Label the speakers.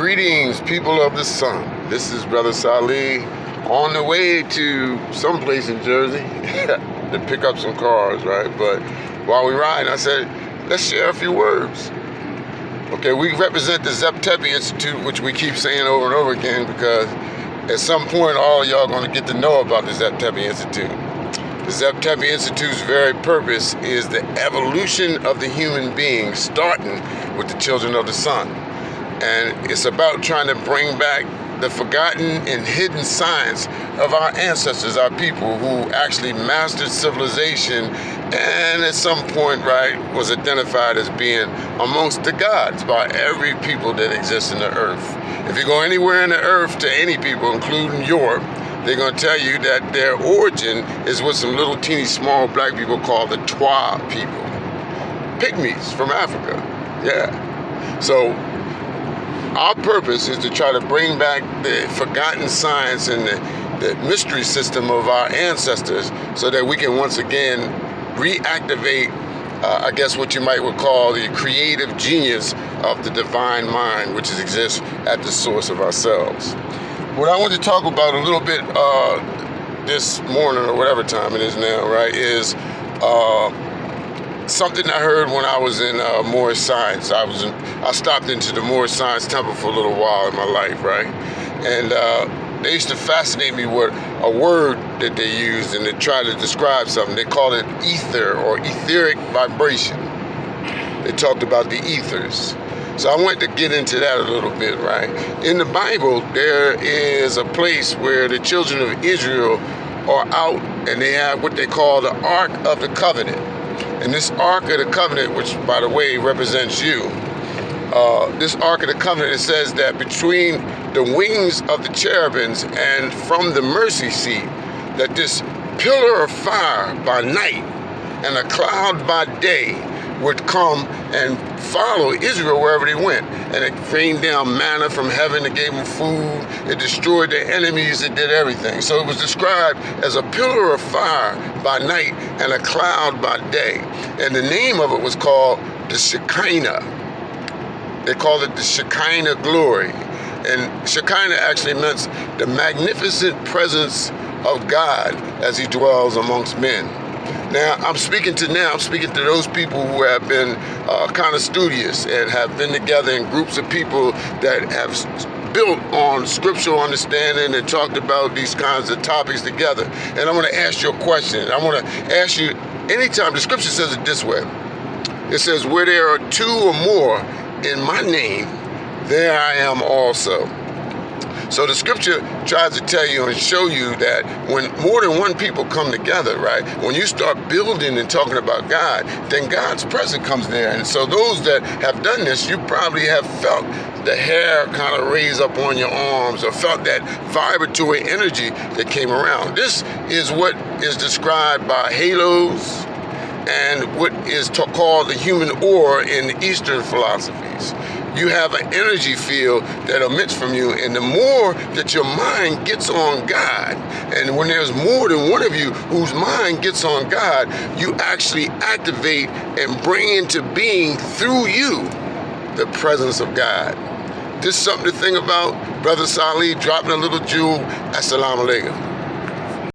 Speaker 1: Greetings, people of the sun. This is Brother Salih on the way to someplace in Jersey to pick up some cars, right? But while we ride, I said, let's share a few words. Okay, we represent the Zeptepi Institute, which we keep saying over and over again because at some point all of y'all are going to get to know about the Zeptepi Institute. The Zeptepi Institute's very purpose is the evolution of the human being, starting with the children of the sun. And it's about trying to bring back the forgotten and hidden science of our ancestors, our people who actually mastered civilization and at some point, right, was identified as being amongst the gods by every people that exists in the earth. If you go anywhere in the earth to any people, including Europe, they're going to tell you that their origin is with some little teeny small black people called the Twa people. Pygmies from Africa, yeah. So our purpose is to try to bring back the forgotten science and the mystery system of our ancestors so that we can once again reactivate, I guess what you might would call the creative genius of the divine mind, which exists at the source of ourselves. What I want to talk about a little bit this morning or whatever time it is now, right, is something I heard when I was in Moorish Science. I stopped into the Moorish Science Temple for a little while in my life, right? And they used to fascinate me with a word that they used and they tried to describe something. They called it ether or etheric vibration. They talked about the ethers. So I wanted to get into that a little bit, right? In the Bible, there is a place where the children of Israel are out and they have what they call the Ark of the Covenant. And this Ark of the Covenant, which, by the way, represents you, this Ark of the Covenant, it says that between the wings of the cherubims and from the mercy seat, that this pillar of fire by night and a cloud by day would come and follow Israel wherever they went. And it rained down manna from heaven, it gave them food, it destroyed their enemies, it did everything. So it was described as a pillar of fire by night and a cloud by day. And the name of it was called the Shekinah. They called it the Shekinah glory. And Shekinah actually meant the magnificent presence of God as he dwells amongst men. Now, I'm speaking to those people who have been kind of studious and have been together in groups of people that have built on scriptural understanding and talked about these kinds of topics together. And I want to ask you a question. I want to ask you, anytime, the scripture says it this way. It says, where there are two or more in my name, there I am also. So the scripture tries to tell you and show you that when more than one people come together, right, when you start building and talking about God, then God's presence comes there. And so those that have done this, you probably have felt the hair kind of raise up on your arms or felt that vibratory energy that came around. This is what is described by halos and what is called the human aura in the Eastern philosophies. You have an energy field that emits from you, and the more that your mind gets on God, and when there's more than one of you whose mind gets on God, you actually activate and bring into being through you the presence of God. This is something to think about. Brother Salih dropping a little jewel. Assalamu alaikum.